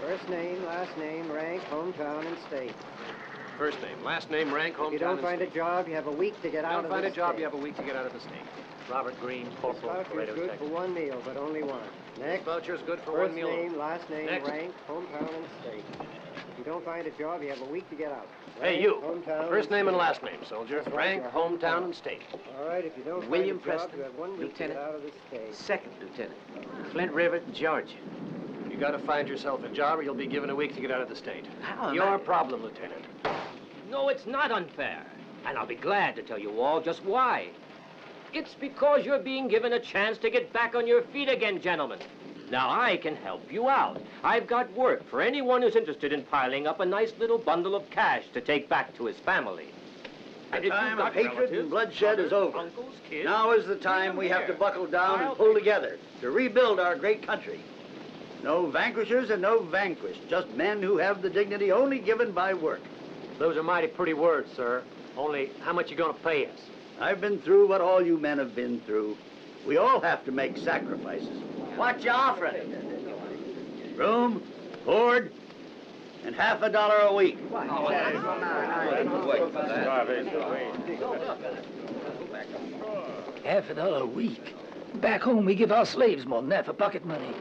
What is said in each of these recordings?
First name, last name, rank, hometown, and state. First name, last name, rank, hometown, If you don't find a job, you have a week to get out of the state. Don't find a job, you have a week to get out of the state. Robert Green, This Corporal, voucher's Laredo, good Texas. for one meal, but only one. Next. This voucher's good for First one meal. name, last name, Next. rank, hometown, and state. If you don't find a job, you have a week to get out. Hey, Rank, you. hometown, First name and state. last name, soldier. That's right, Rank, your hometown, and state. All right, if you don't William find a job, Preston, you have 1 week to Lieutenant. get out of the state. Second Lieutenant. Flint River, Georgia. You gotta find yourself a job or you'll be given a week to get out of the state. How am Your I- problem, Lieutenant. No, it's not unfair. And I'll be glad to tell you all just why. It's because you're being given a chance to get back on your feet again, gentlemen. Now, I can help you out. I've got work for anyone who's interested in piling up a nice little bundle of cash to take back to his family. The And if time you've of got hatred relatives, and bloodshed is brothers, over. uncles, kids, Now is the time bring we them have to here. buckle down I'll and pull take together to rebuild our great country. No vanquishers and no vanquished, just men who have the dignity only given by work. Those are mighty pretty words, sir. Only, how much you gonna pay us? I've been through what all you men have been through. We all have to make sacrifices. What you offering? Room, board, and $50 a week. $50 a week. Back home, we give our slaves more than that for pocket money.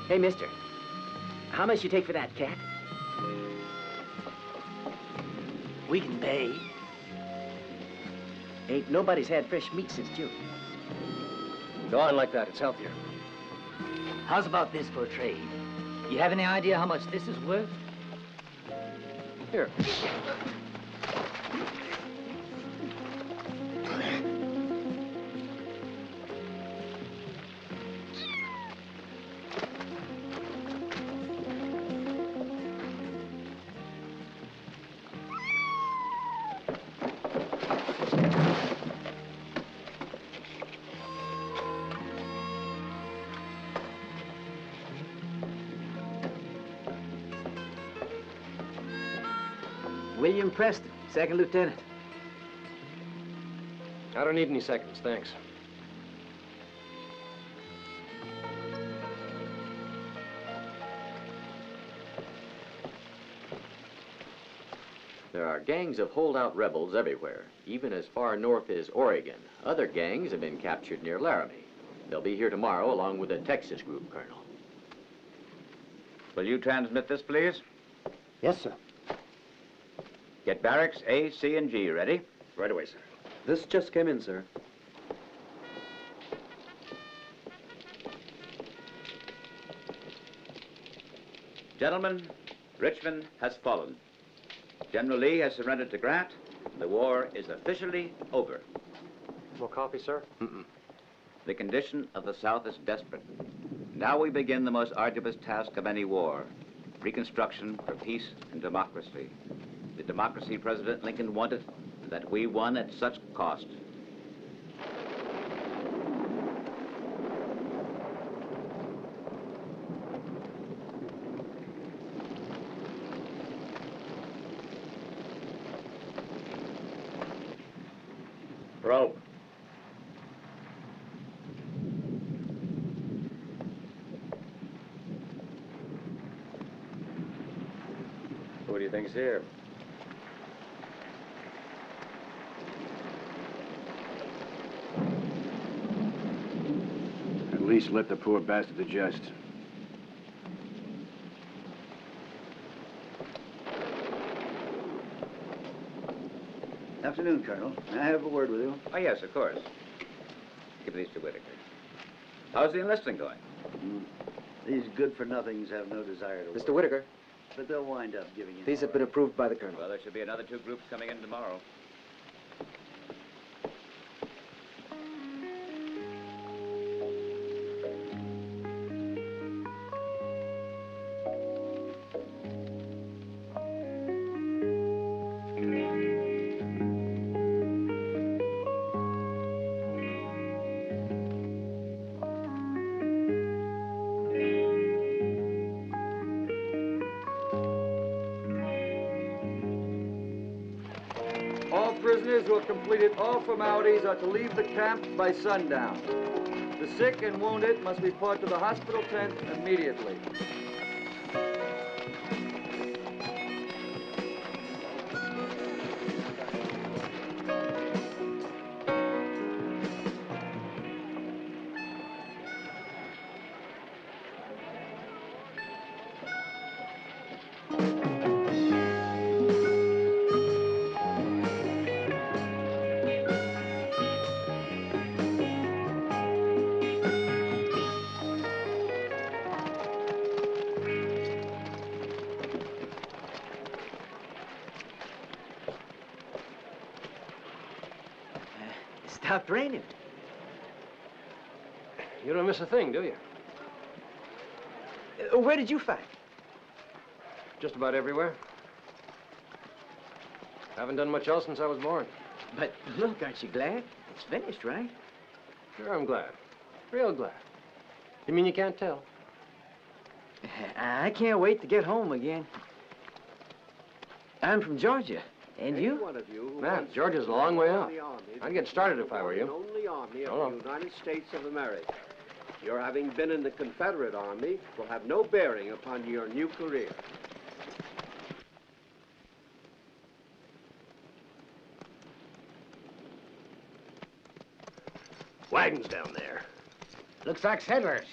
Hey, mister. How much you take for that cat? We can pay. Ain't nobody's had fresh meat since June. Go on like that. It's healthier. How's about this for a trade? You have any idea how much this is worth? Here. William Preston, second lieutenant. I don't need any seconds, thanks. There are gangs of holdout rebels everywhere, even as far north as Oregon. Other gangs have been captured near Laramie. They'll be here tomorrow along with a Texas group, Colonel. Will you transmit this, please? Yes, sir. Get barracks A, C, and G ready. Right away, sir. This just came in, sir. Gentlemen, Richmond has fallen. General Lee has surrendered to Grant. The war is officially over. More coffee, sir? The condition of the South is desperate. Now we begin the most arduous task of any war, reconstruction for peace and democracy. The democracy President Lincoln wanted, that we won at such cost. Rope. Everything's here. At least let the poor bastard digest. Afternoon, Colonel. May I have a word with you? Oh, yes, of course. Give these to Whitaker. How's the enlisting going? These good-for-nothings have no desire to work. Mr. Whitaker, But they'll wind up giving in. these have been approved by the Colonel. Well, there should be another 2 groups coming in tomorrow. All prisoners who have completed all formalities are to leave the camp by sundown. The sick and wounded must report to the hospital tent immediately. Stopped raining. You don't miss a thing, do you? Where did you fight? Just about everywhere. Haven't done much else since I was born. But look, aren't you glad? It's finished, right? Sure, I'm glad. Real glad. You mean you can't tell? I can't wait to get home again. I'm from Georgia. And you? One of you who Man, wants Georgia's a to long way join out. the army I'd get started if I were you. the only army of Oh. the United States of America. Your having been in the Confederate Army will have no bearing upon your new career. Wagons down there. Looks like settlers.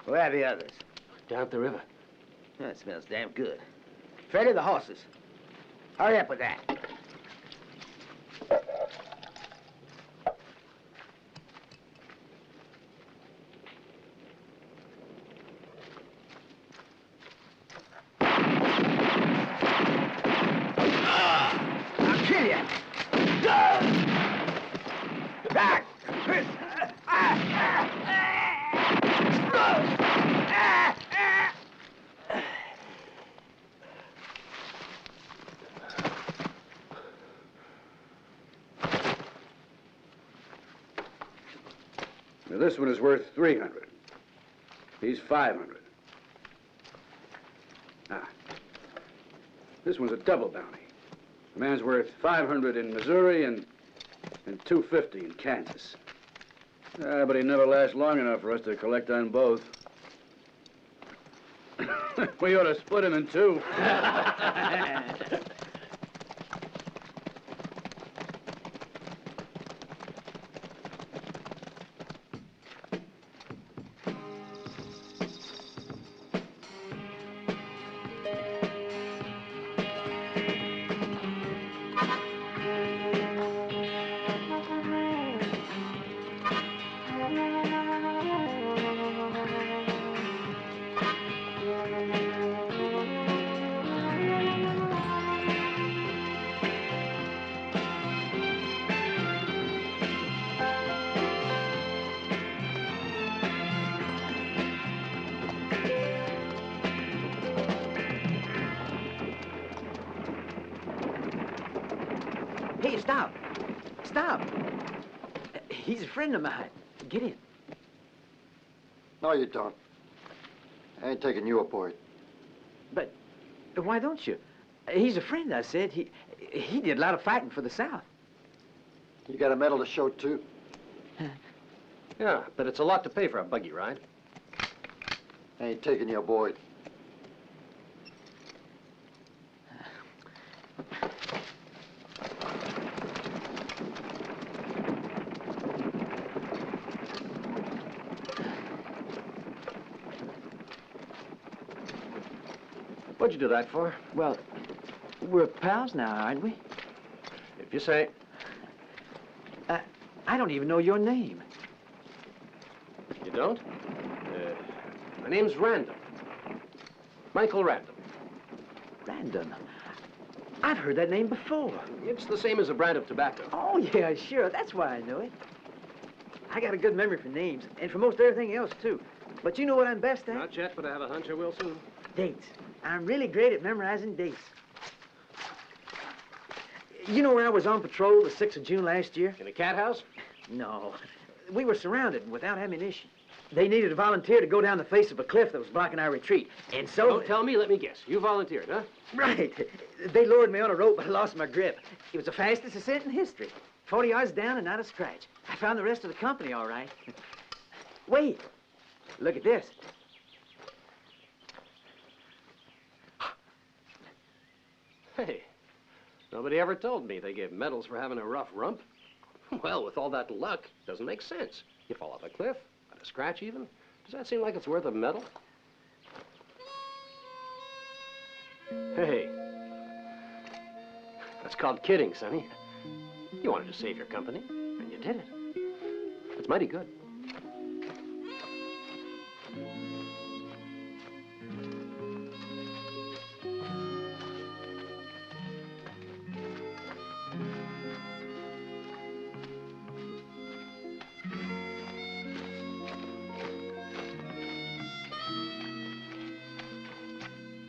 Where are the others? Down at the river. That smells damn good. Freddy, the horses. Hurry up with that. I'll kill you. Back. Now, this one is worth 300. He's 500. Ah. This one's a double bounty. The man's worth 500 in Missouri and 250 in Kansas. But he never lasts long enough for us to collect on both. We ought to split him in 2. He's a friend of mine. Get in. No, you don't. I ain't taking you aboard. But why don't you? He's a friend, I said. He did a lot of fighting for the South. You got a medal to show, too? Yeah, but it's a lot to pay for a buggy ride. I ain't taking you aboard. What'd you do that for? Well, we're pals now, aren't we? If you say. I don't even know your name. You don't? My name's Random. Michael Random. Random? I've heard that name before. It's the same as a brand of tobacco. Oh, yeah, sure. That's why I know it. I got a good memory for names, and for most everything else, too. But you know what I'm best at? Not yet, but I have a hunch I will soon. Dates. I'm really great at memorizing dates. You know where I was on patrol the 6th of June last year? In a cat house? No. We were surrounded and without ammunition. They needed a volunteer to go down the face of a cliff that was blocking our retreat. And so... Don't tell me, let me guess. You volunteered, huh? Right. They lowered me on a rope, but I lost my grip. It was the fastest ascent in history. 40 yards down and not a scratch. I found the rest of the company all right. Wait. Look at this. Hey, nobody ever told me they gave medals for having a rough rump. Well, with all that luck, it doesn't make sense. You fall off a cliff, got a scratch even. Does that seem like it's worth a medal? Hey, that's called kidding, Sonny. You wanted to save your company, and you did it. It's mighty good.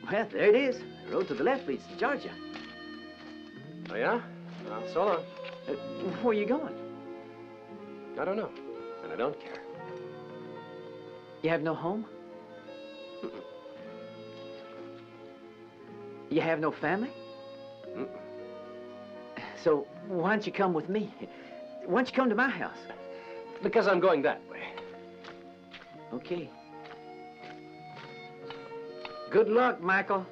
Well, there it is. The road to the left leads to Georgia. Oh, yeah? Well, so long. Where are you going? I don't know, and I don't care. You have no home? Mm-mm. You have no family? Mm-mm. So why don't you come with me? Why don't you come to my house? Because I'm going that way. Okay. Good luck, Michael.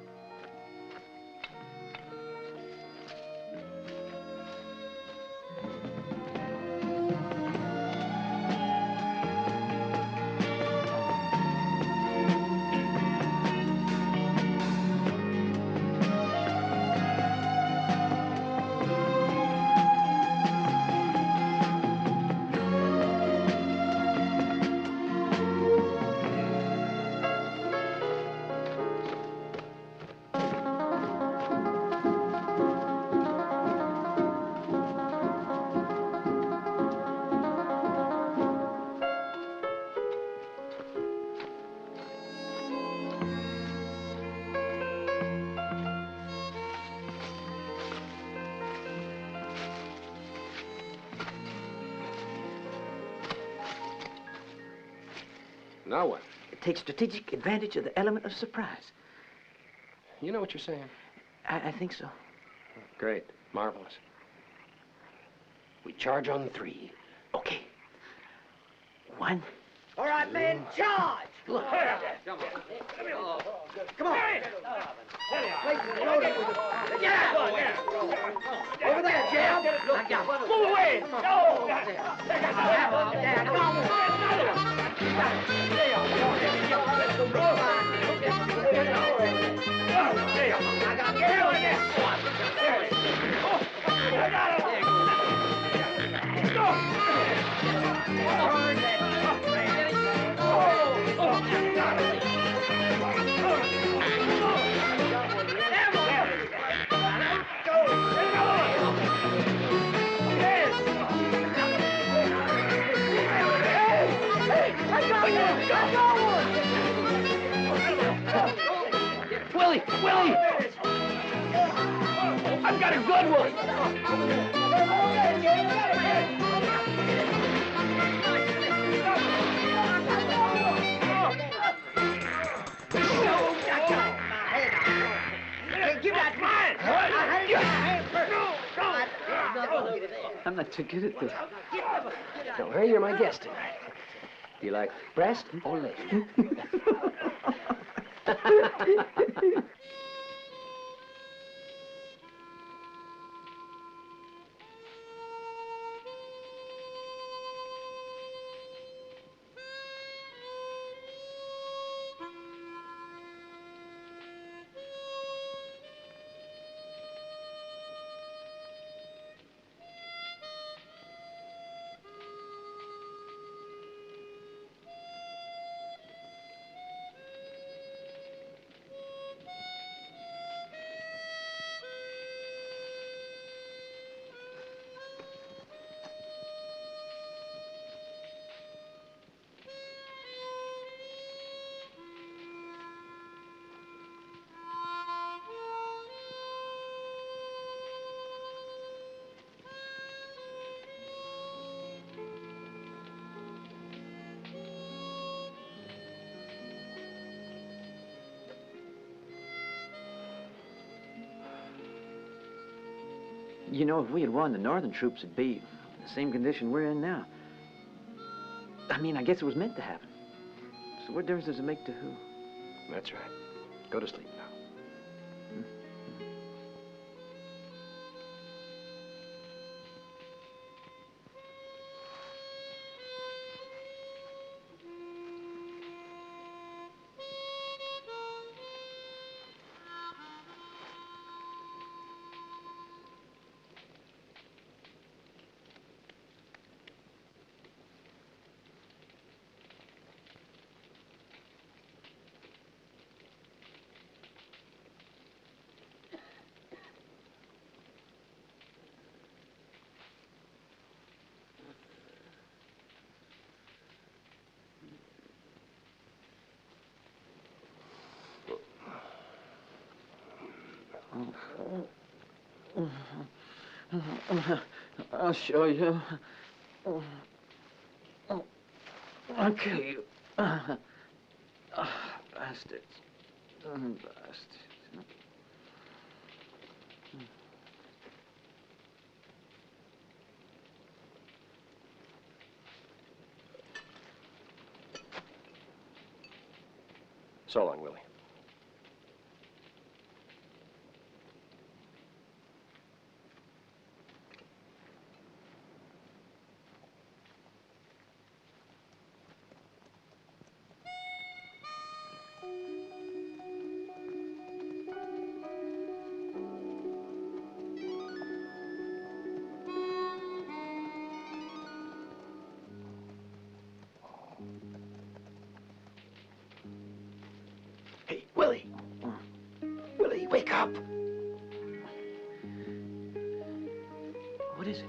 Now what? Take strategic advantage of the element of surprise. You know what you're saying? I think so. Great. Marvelous. We charge on 3. Okay. 1. All right, men, charge! Look. Come on. Place is loaded. Get out! Over there, Jim. Move away! No! Come on. Willie! Willie! I've got a good one! I'm not too good at this. Don't worry, you're my guest tonight. Do you like breast or leg? You know, if we had won, the northern troops would be in the same condition we're in now. I mean, I guess it was meant to happen. So what difference does it make to who? That's right. Go to sleep now. I'll show you. I'll kill you. Bastards. Bastards. So long, Willie. Hey, Willie. Willie, wake up. What is it?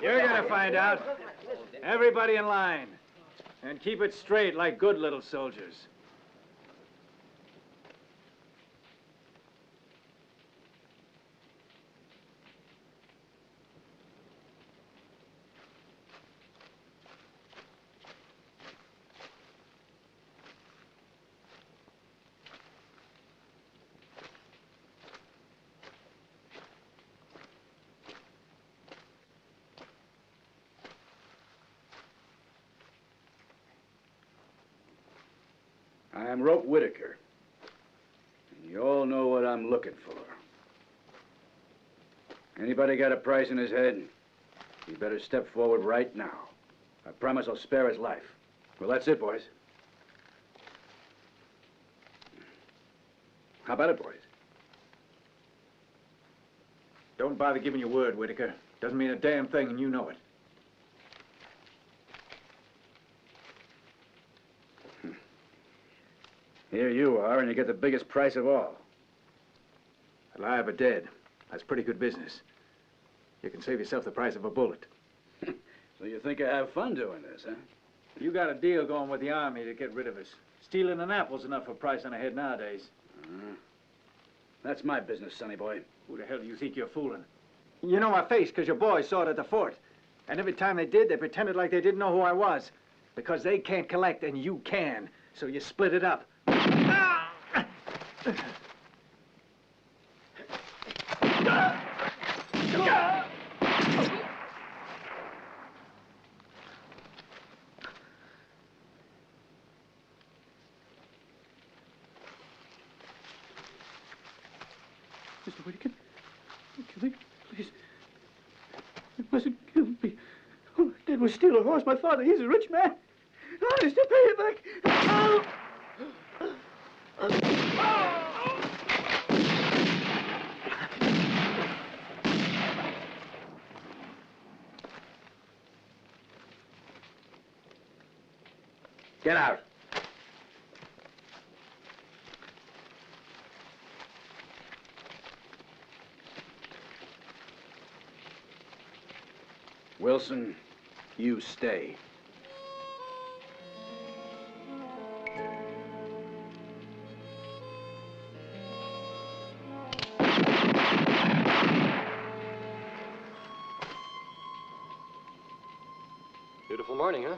You're gonna find out. Everybody in line. And keep it straight like good little soldiers. I'm Rope Whitaker. And you all know what I'm looking for. Anybody got a price in his head? You better step forward right now. I promise I'll spare his life. Well, that's it, boys. How about it, boys? Don't bother giving your word, Whitaker. Doesn't mean a damn thing, and you know it. Here you are, and you get the biggest price of all. Alive or dead, that's pretty good business. You can save yourself the price of a bullet. So you think I have fun doing this, huh? You got a deal going with the Army to get rid of us. Stealing an apple's enough for a price on a head nowadays. That's my business, sonny boy. Who the hell do you think you're fooling? You know my face, because your boys saw it at the fort. And every time they did, they pretended like they didn't know who I was. Because they can't collect, and you can. So you split it up. Mr. Whitaker, please. You mustn't kill me. All I did was steal a horse. My father, he's a rich man. Honest, to pay it back. Get out. Wilson, you stay. Beautiful morning, huh?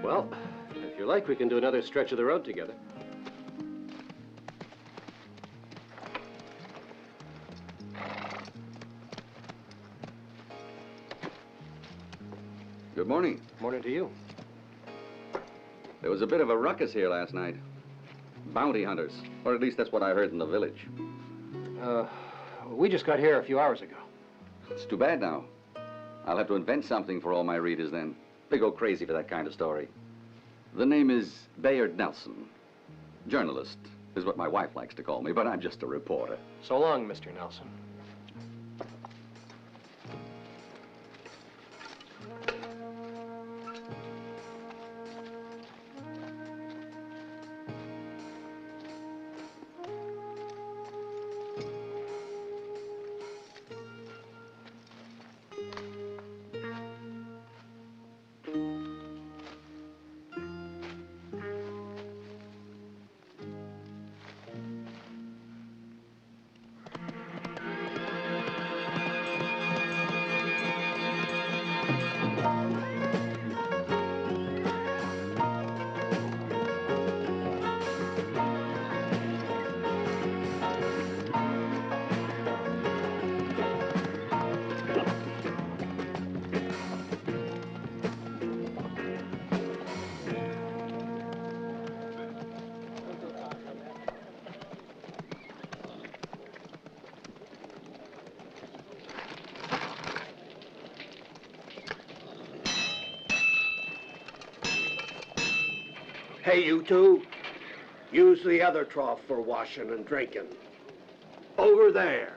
Well, if you like, we can do another stretch of the road together. Good morning. Morning to you. There was a bit of a ruckus here last night. Bounty hunters. Or at least that's what I heard in the village. We just got here a few hours ago. It's too bad now. I'll have to invent something for all my readers then. They go crazy for that kind of story. The name is Bayard Nelson. Journalist is what my wife likes to call me, but I'm just a reporter. So long, Mr. Nelson. Hey, you two, use the other trough for washing and drinking. Over there.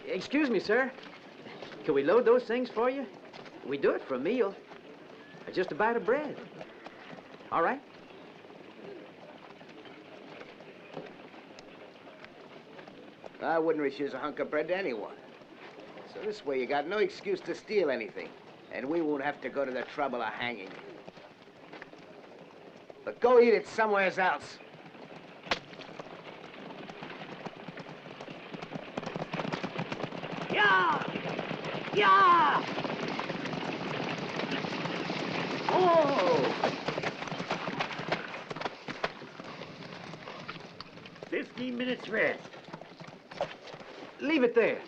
Excuse me, sir. Can we load those things for you? We do it for a meal. Or just a bite of bread. All right? I wouldn't refuse a hunk of bread to anyone. So this way you got no excuse to steal anything. And we won't have to go to the trouble of hanging you. But go eat it somewhere else. Yeah! Yeah! Oh! 15 minutes rest. Leave it there.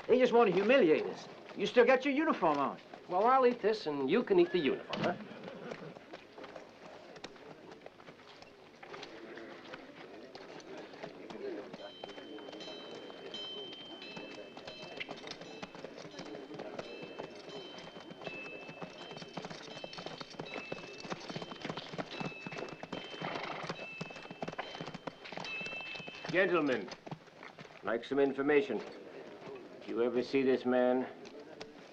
They just want to humiliate us. You still got your uniform on. Well, I'll eat this, and you can eat the uniform, huh? Gentlemen, like some information. If you ever see this man,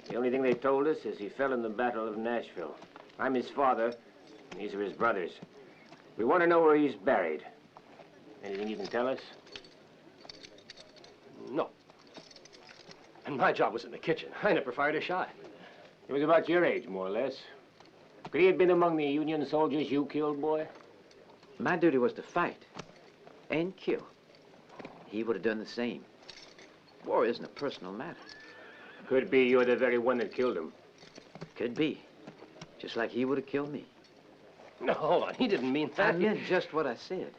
the only thing they told us is he fell in the Battle of Nashville. I'm his father, and these are his brothers. We want to know where he's buried. Anything you can tell us? No. And my job was in the kitchen. I never fired a shot. He was about your age, more or less. Could he have been among the Union soldiers you killed, boy? My duty was to fight and kill. He would have done the same. War isn't a personal matter. Could be you're the very one that killed him. Could be. Just like he would have killed me. No, hold on. He didn't mean that. I meant just what I said.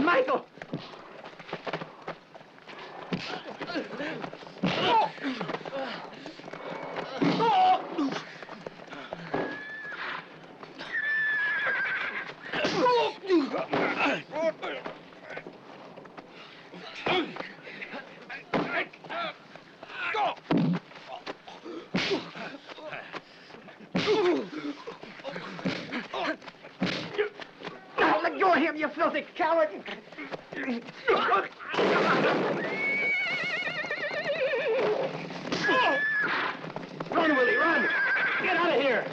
Michael! Let go of him, you filthy coward! Run, Willie, run! Get out of here!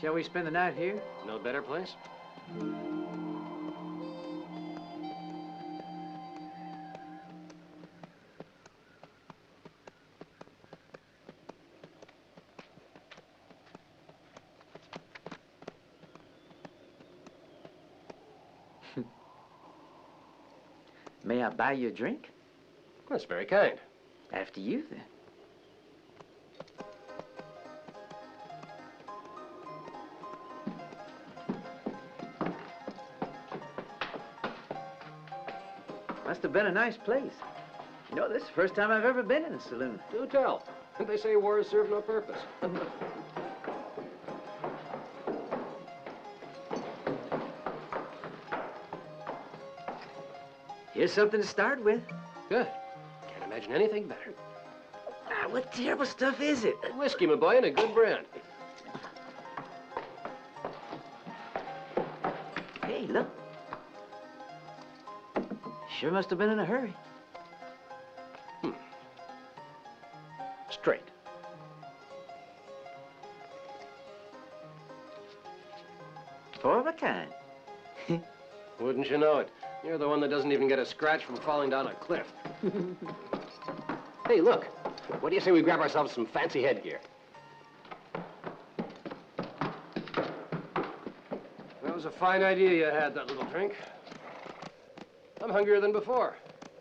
Shall we spend the night here? No better place? May I buy you a drink? That's very kind. After you, then. Must have been a nice place. You know, this is the first time I've ever been in a saloon. Do tell. They say war has served no purpose. Here's something to start with. Good. Can't imagine anything better. Ah, what terrible stuff is it? Whiskey, my boy, and a good brand. Hey, look. Sure must have been in a hurry. Straight. Four of a kind. Wouldn't you know it? You're the one that doesn't even get a scratch from falling down a cliff. Hey, look. What do you say we grab ourselves some fancy headgear? That was a fine idea you had, that little drink. I'm hungrier than before.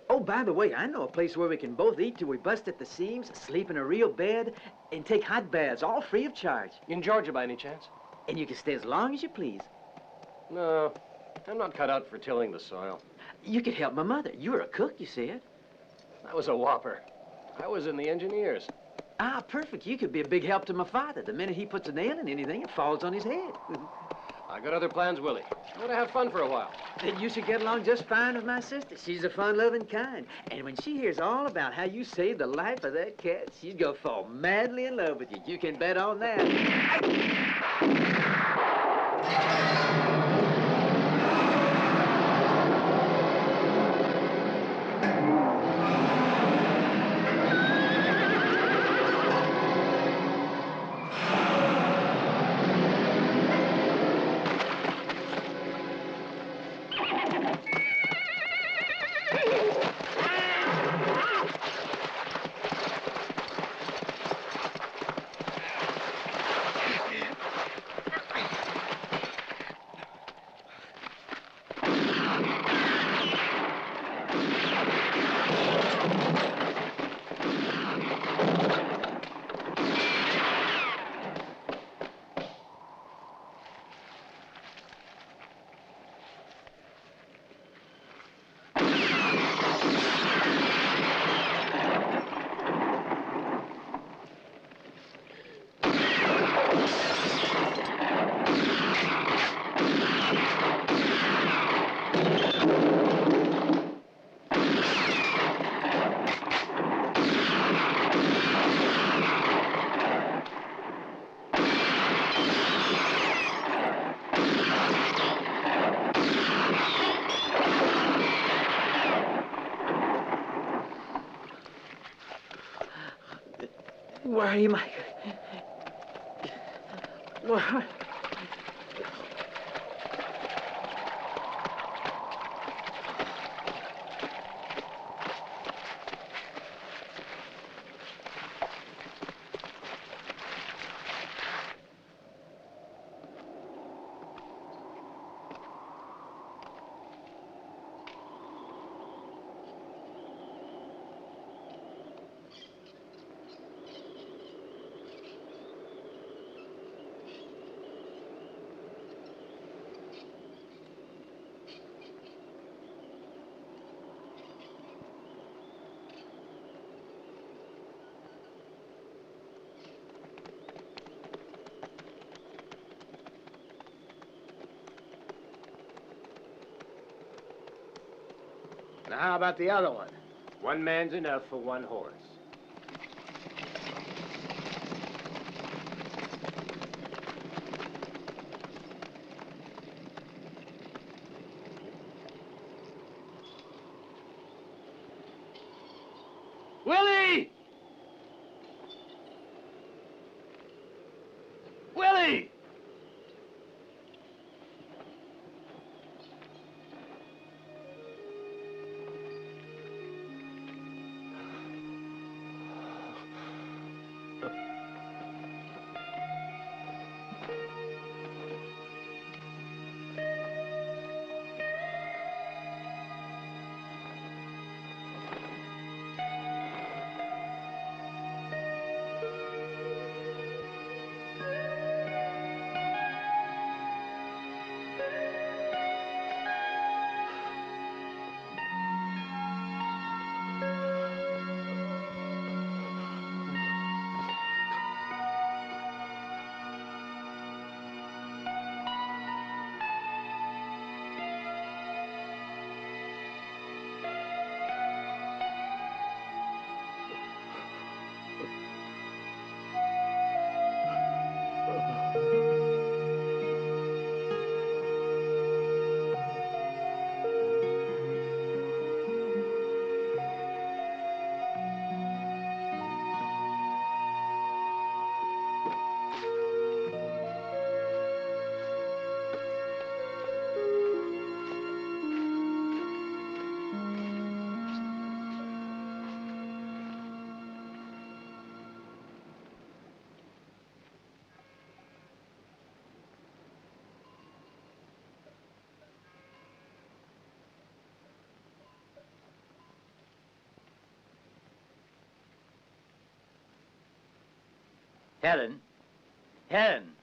Oh, by the way, I know a place where we can both eat till we bust at the seams, sleep in a real bed, and take hot baths, all free of charge. In Georgia, by any chance? And you can stay as long as you please. No, I'm not cut out for tilling the soil. You could help my mother. You were a cook, you said. That was a whopper. I was in the engineers. Ah, perfect. You could be a big help to my father. The minute he puts a nail in anything, it falls on his head. I got other plans, Willie. I want to have fun for a while. Then you should get along just fine with my sister. She's a fun-loving kind. And when she hears all about how you saved the life of that cat, she's gonna fall madly in love with you. You can bet on that. Where are you, Mike? Where? Now, how about the other one? One man's enough for one horse. Willie! Willie! Helen. Helen.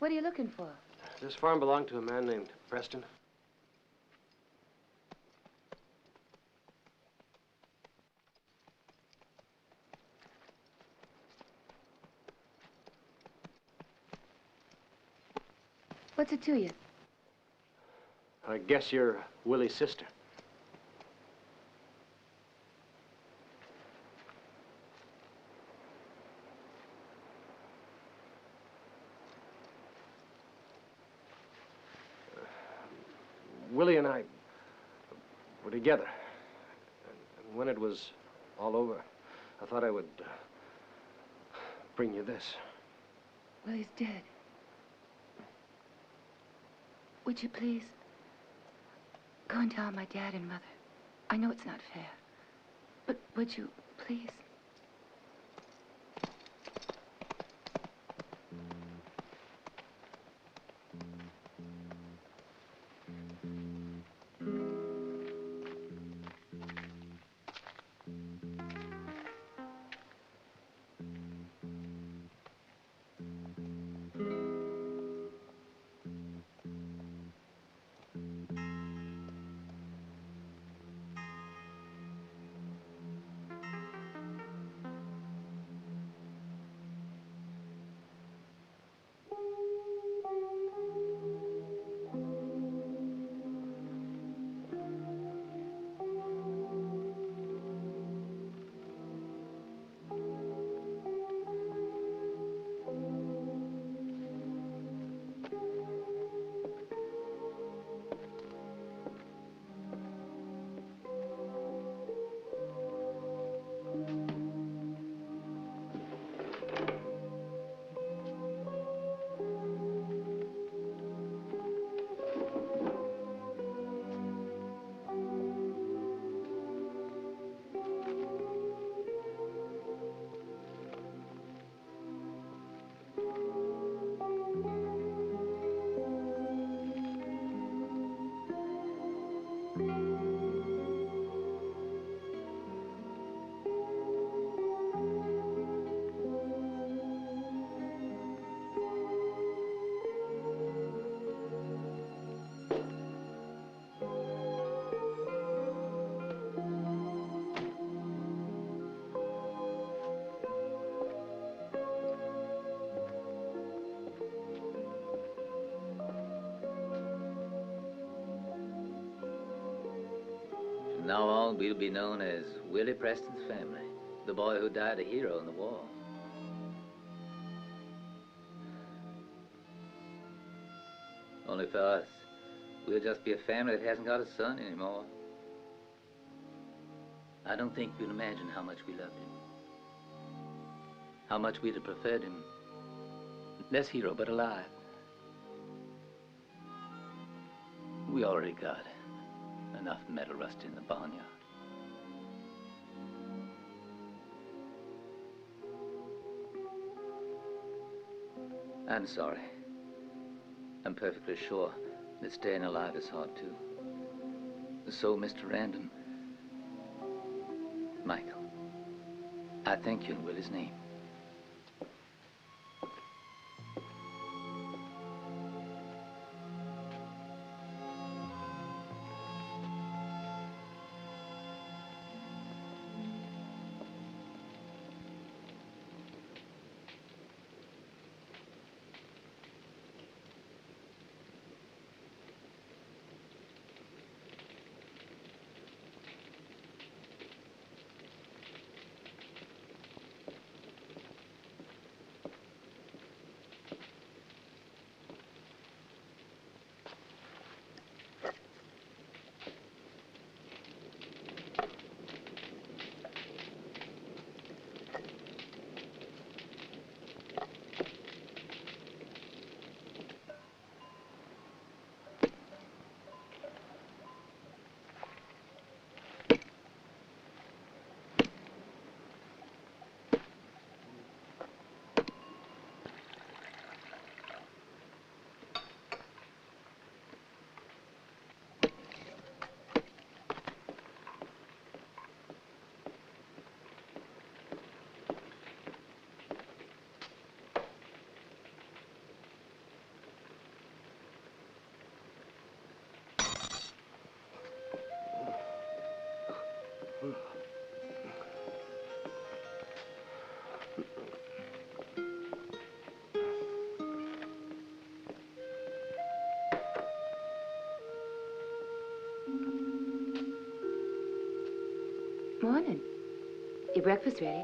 What are you looking for? This farm belonged to a man named Preston. What's it to you? I guess you're Willie's sister. Willie and I were together. And when it was all over, I thought I would bring you this. Willie's dead. Would you please go and tell my dad and mother? I know it's not fair, but would you please? From now on, we'll be known as Willie Preston's family, the boy who died a hero in the war. Only for us, we'll just be a family that hasn't got a son anymore. I don't think you'll imagine how much we loved him. How much we'd have preferred him less hero, but alive. We already got enough metal rust in the barnyard. I'm sorry. I'm perfectly sure that staying alive is hard too. So, Mr. Random, Michael, I thank you in Willie's name. breakfast ready.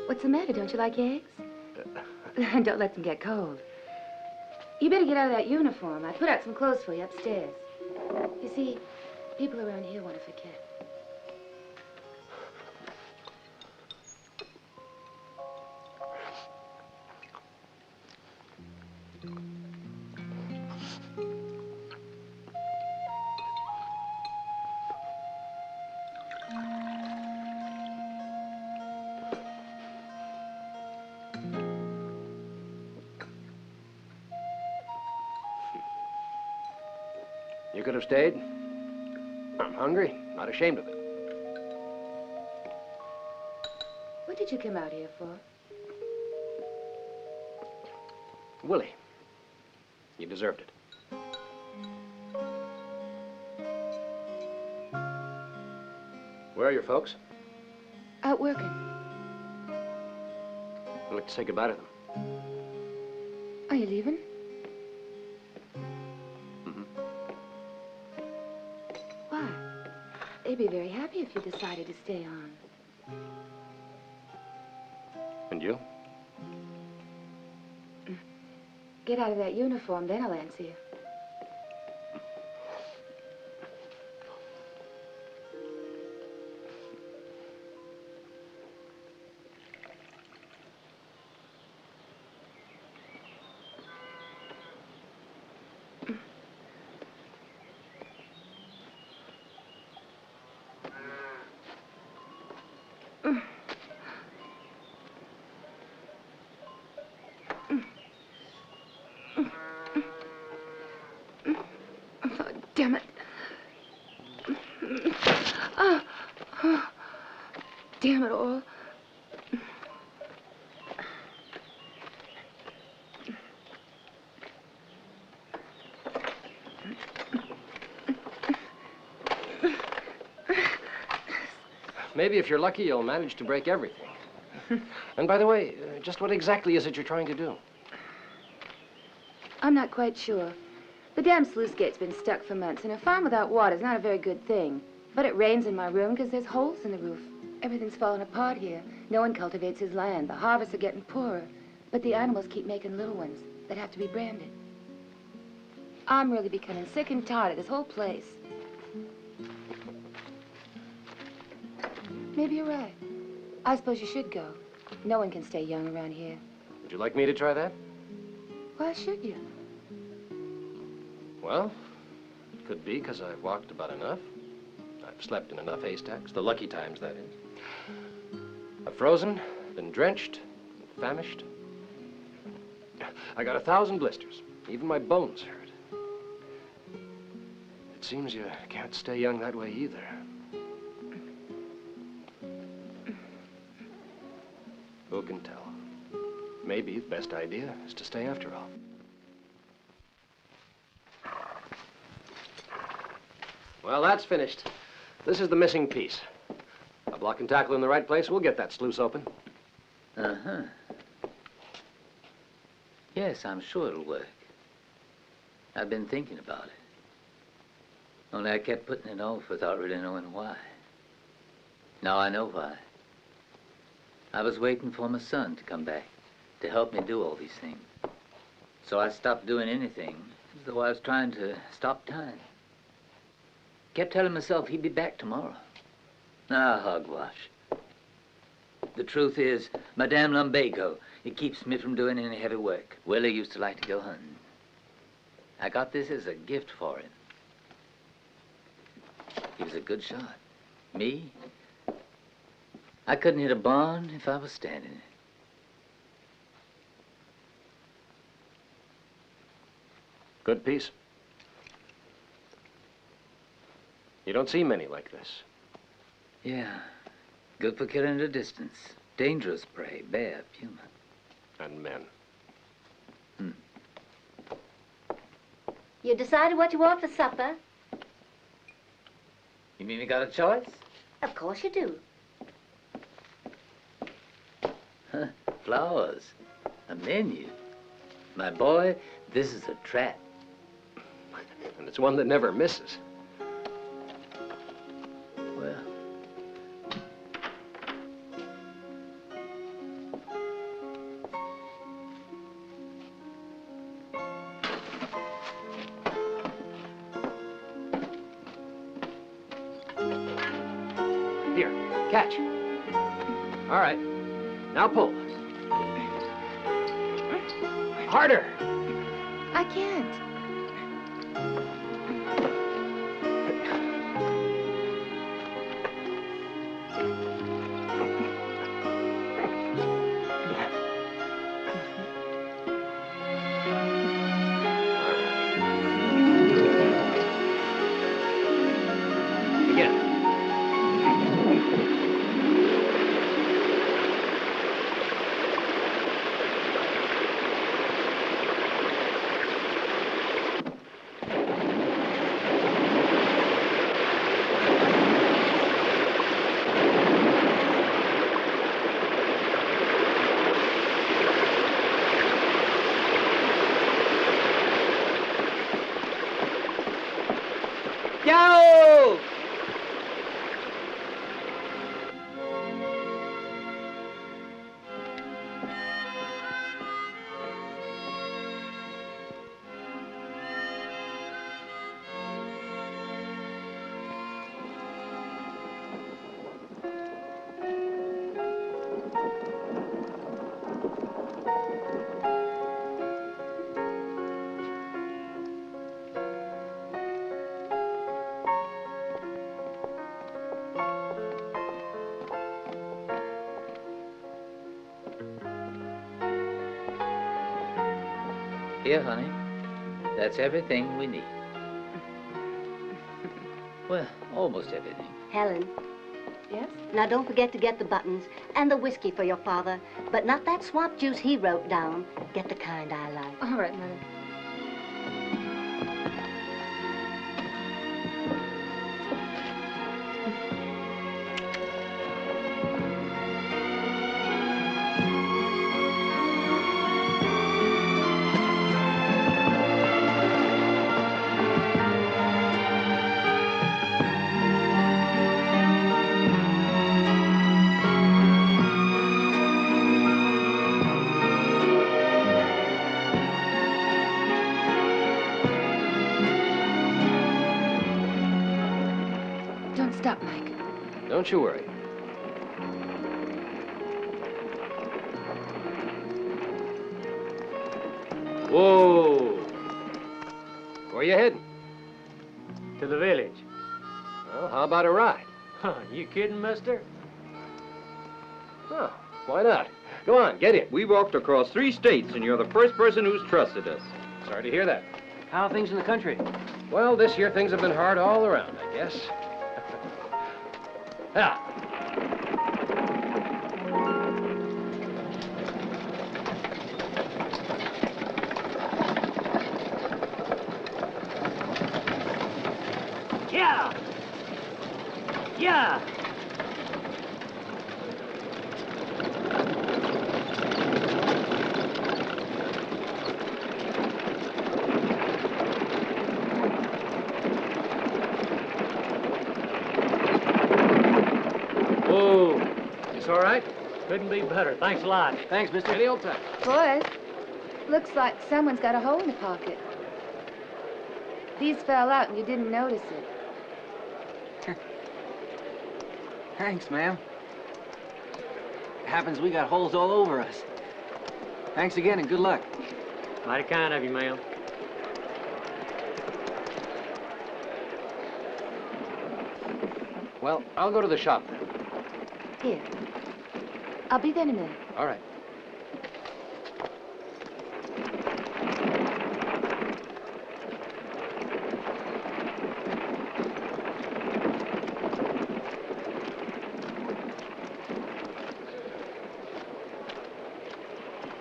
What's the matter? Don't you like eggs? Don't let them get cold. You better get out of that uniform. I put out some clothes for you upstairs. You see, people around here want to forget. You could have stayed. I'm hungry, not ashamed of it. What did you come out here for? Willie, you deserved it. Where are your folks? Out working. I'd like to say goodbye to them. Are you leaving? Why? They'd be very happy if you decided to stay on. And you? Get out of that uniform, then I'll answer you. Damn it. Damn it all. Maybe if you're lucky, you'll manage to break everything. And by the way, just what exactly is it you're trying to do? I'm not quite sure. The damn sluice gate's been stuck for months, and a farm without water is not a very good thing. But it rains in my room because there's holes in the roof. Everything's falling apart here. No one cultivates his land. The harvests are getting poorer. But the animals keep making little ones that have to be branded. I'm really becoming sick and tired of this whole place. Maybe you're right. I suppose you should go. No one can stay young around here. Would you like me to try that? Why should you? Well, it could be because I've walked about enough. I've slept in enough haystacks, the lucky times, that is. I've frozen, been drenched, famished. I got 1,000 blisters. Even my bones hurt. It seems you can't stay young that way either. Who can tell? Maybe the best idea is to stay after all. Well, that's finished. This is the missing piece. A block and tackle in the right place, we'll get that sluice open. Uh-huh. Yes, I'm sure it'll work. I've been thinking about it. Only I kept putting it off without really knowing why. Now I know why. I was waiting for my son to come back to help me do all these things. So I stopped doing anything as though I was trying to stop time. Kept telling myself he'd be back tomorrow. Ah, hogwash. The truth is, Madame Lumbago, it keeps me from doing any heavy work. Willie used to like to go hunting. I got this as a gift for him. He was a good shot. Me? I couldn't hit a barn if I was standing it. Good piece. You don't see many like this. Yeah. Good for killing at a distance. Dangerous prey, bear, puma. And men. You decided what you want for supper? You mean we got a choice? Of course you do. Huh, flowers. A menu. My boy, this is a trap. And it's one that never misses. Well, Here, catch. All right. Now pull. Harder. I can't. Again. Go! here, honey. That's everything we need. Well, almost everything. Helen, Yes? now don't forget to get the buttons and the whiskey for your father, but not that swamp juice he wrote down. Get the kind I like. All right, Mother. Don't stop, Mike. Don't you worry. Whoa! Where you heading? To the village. Well, how about a ride? Huh, you kidding, mister? Oh, why not? Go on, get in. We walked across 3 states, and you're the first person who's trusted us. Sorry to hear that. How are things in the country? Well, this year things have been hard all around, I guess. Yeah. Yeah! Yeah! Whoa. This all right? Couldn't be better. Thanks a lot. Thanks, mister. Any old time. Boys, looks like someone's got a hole in the pocket. These fell out and you didn't notice it. Thanks, ma'am. Happens we got holes all over us. Thanks again and good luck. Mighty kind of you, ma'am. Well, I'll go to the shop then. Here. I'll be there in a minute. All right.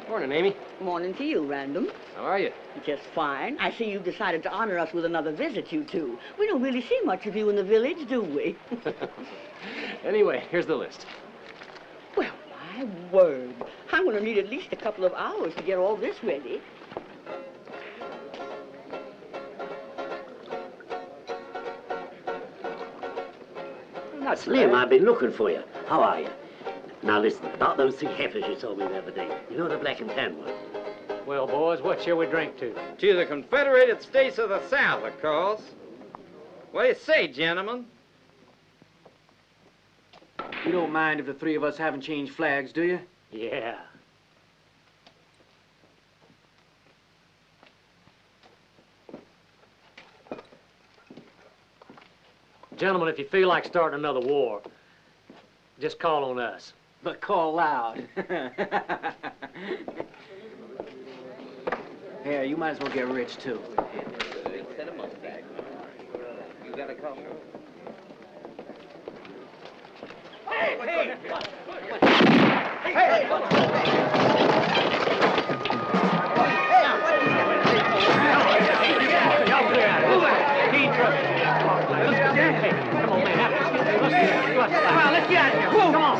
Morning, Amy. Morning to you, Random. How are you? Just fine. I see you've decided to honor us with another visit, you two. We don't really see much of you in the village, do we? Anyway, here's the list. Well, my word. I'm going to need at least a couple of hours to get all this ready. Now, Slim, I've been looking for you. How are you? Now, listen, about those 3 heifers you told me the other day. You know, the black and tan ones. Well, boys, what shall we drink to? To the Confederated States of the South, of course. What do you say, gentlemen? You don't mind if the 3 of us haven't changed flags, do you? Yeah. Gentlemen, if you feel like starting another war, just call on us. But call loud. Yeah, you might as well get rich, too. You got a call? Hey! Hey! Let's get out of here. Come on.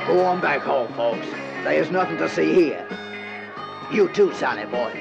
Go on back home, folks. There's nothing to see here. You too, Sonny boy.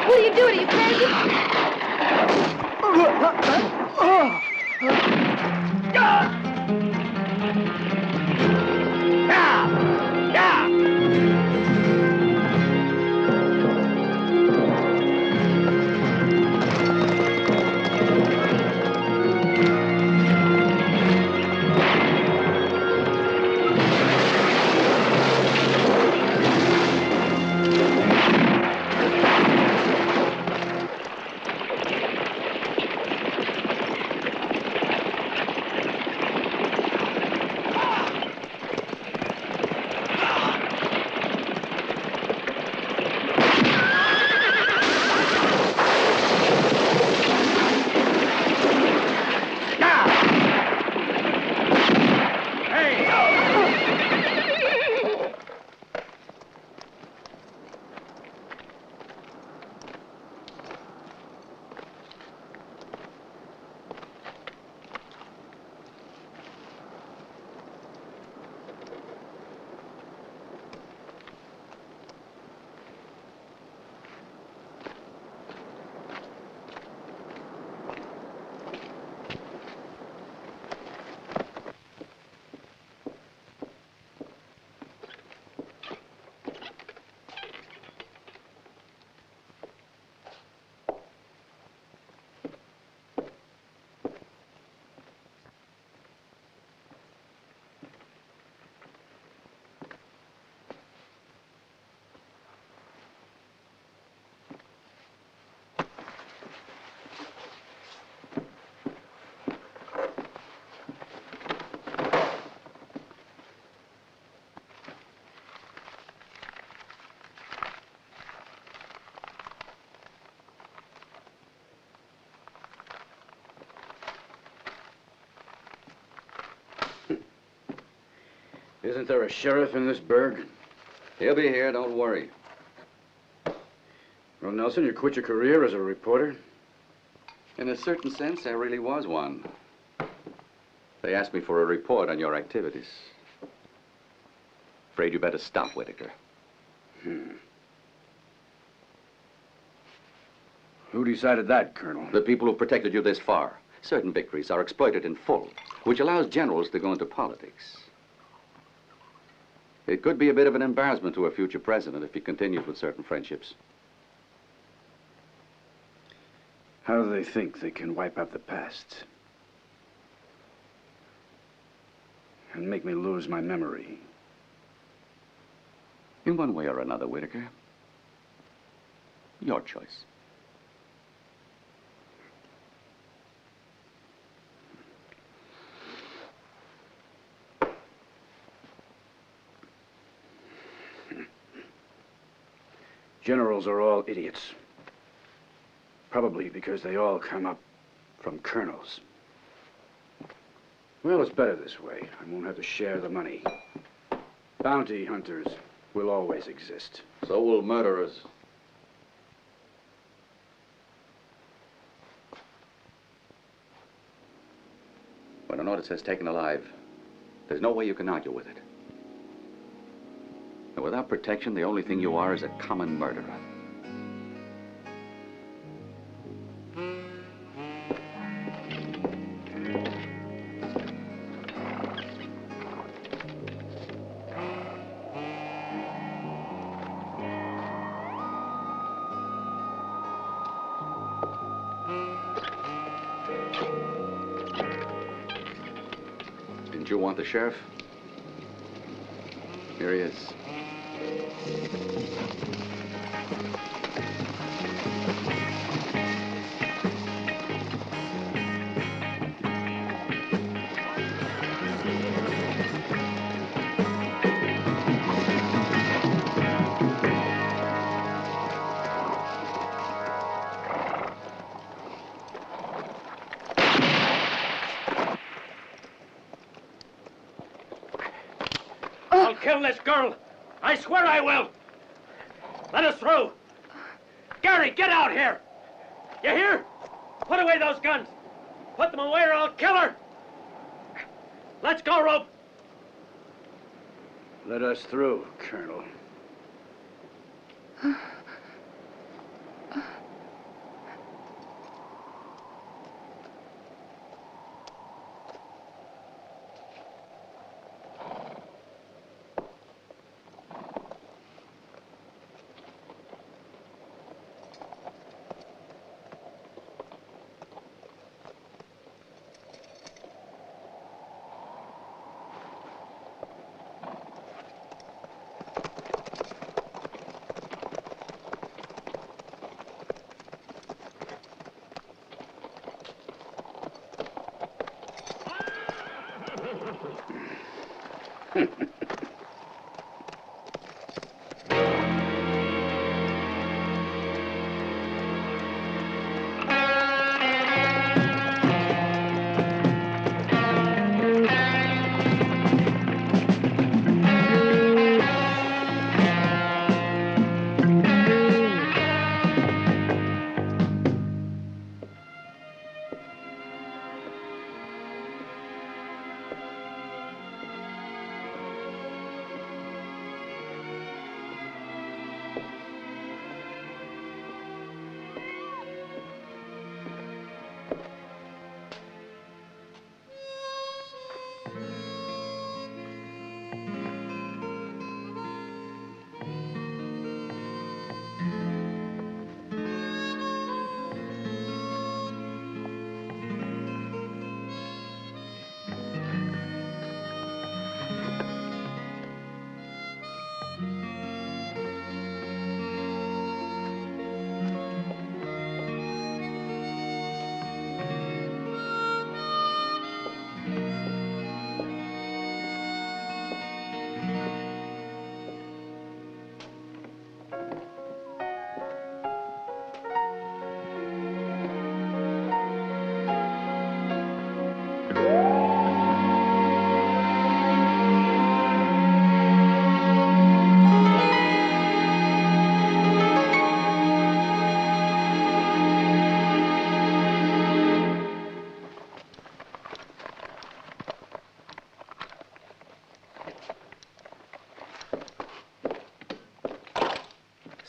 What are you doing? Are you crazy? Isn't there a sheriff in this burg? He'll be here, don't worry. Well, Nelson, you quit your career as a reporter? In a certain sense, I really was one. They asked me for a report on your activities. Afraid you better stop, Whitaker. Who decided that, Colonel? The people who protected you this far. Certain victories are exploited in full, which allows generals to go into politics. It could be a bit of an embarrassment to a future president if he continues with certain friendships. How do they think they can wipe out the past? And make me lose my memory? In one way or another, Whitaker. Your choice. Generals are all idiots. Probably because they all come up from colonels. Well, it's better this way. I won't have to share the money. Bounty hunters will always exist. So will murderers. When an order says taken alive, there's no way you can argue with it. And without protection, the only thing you are is a common murderer. Didn't you want the sheriff? Here he is. I'll kill this girl. I swear I will. Let us through. Gary, get out here. You hear? Put away those guns. Put them away or I'll kill her. Let's go, Rope. Let us through, Colonel.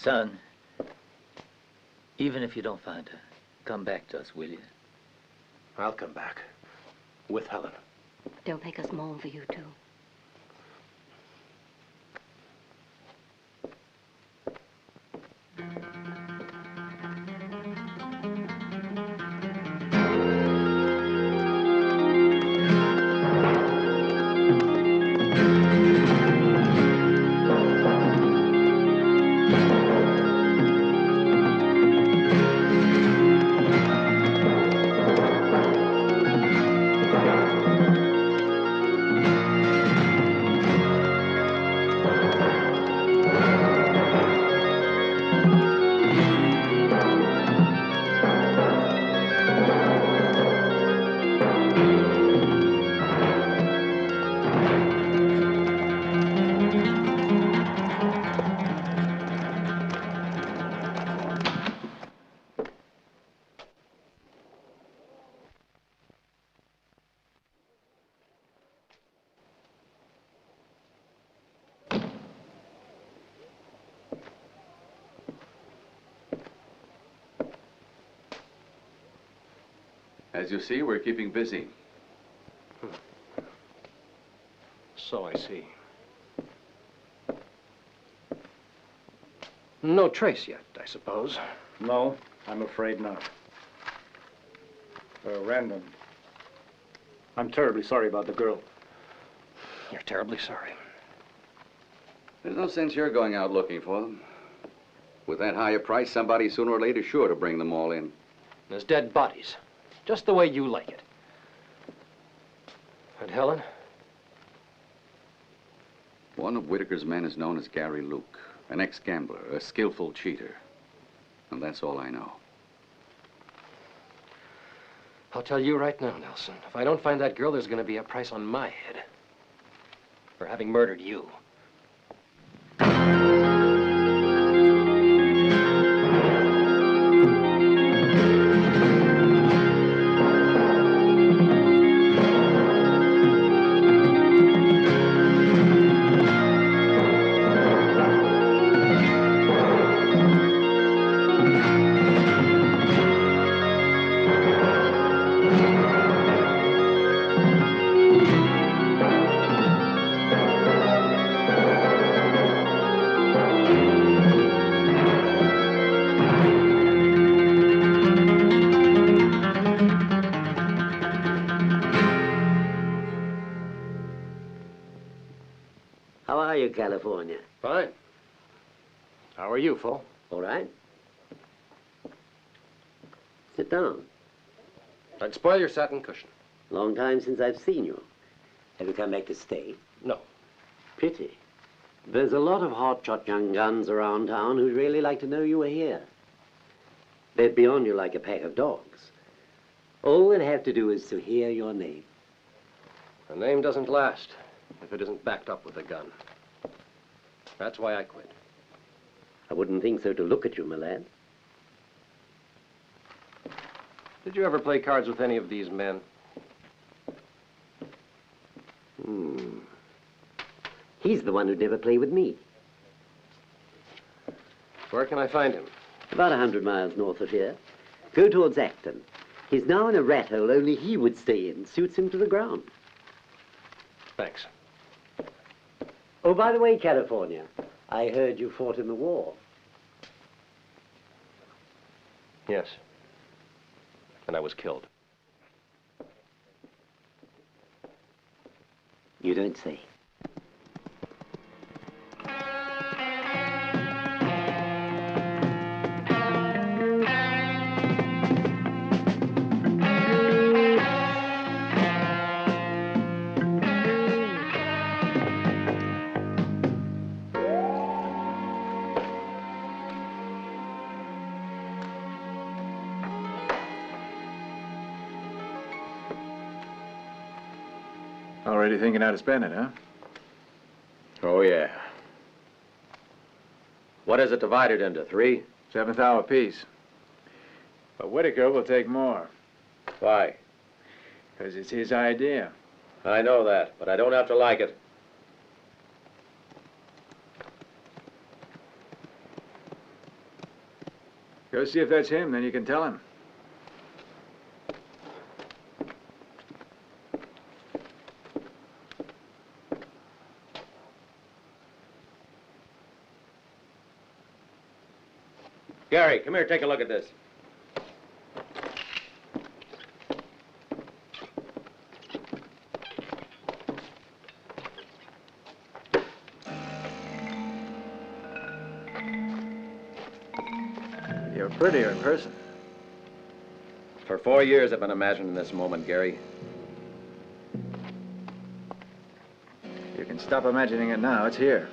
Son, even if you don't find her, come back to us, will you? I'll come back. With Helen. Don't make us mourn for you, too. As you see, we're keeping busy. So I see. No trace yet, I suppose. No, I'm afraid not. Random. I'm terribly sorry about the girl. You're terribly sorry. There's no sense you're going out looking for them. With that high a price, somebody sooner or later is sure to bring them all in. There's dead bodies, just the way you like it. And Helen? One of Whitaker's men is known as Gary Luke, an ex-gambler, a skillful cheater. And that's all I know. I'll tell you right now, Nelson, if I don't find that girl, there's going to be a price on my head for having murdered you. How are you, California? Fine. How are you, Fo? All right. Sit down. I'd spoil your satin cushion. Long time since I've seen you. Have you come back to stay? No. Pity. There's a lot of hot-shot young guns around town who'd really like to know you were here. They'd be on you like a pack of dogs. All they'd have to do is to hear your name. A name doesn't last if it isn't backed up with a gun. That's why I quit. I wouldn't think so to look at you, my lad. Did you ever play cards with any of these men? He's the one who'd never play with me. Where can I find him? About 100 miles north of here. Go towards Acton. He's now in a rat hole only he would stay in. Suits him to the ground. Thanks. Oh, by the way, California, I heard you fought in the war. Yes. And I was killed. You don't say. Already thinking how to spend it, huh? Oh, yeah. What is it divided into, 3? 7th hour apiece. But Whitaker will take more. Why? Because it's his idea. I know that, but I don't have to like it. Go see if that's him, then you can tell him. Gary, come here, take a look at this. You're prettier in person. For 4 years I've been imagining this moment, Gary. You can stop imagining it now. It's here.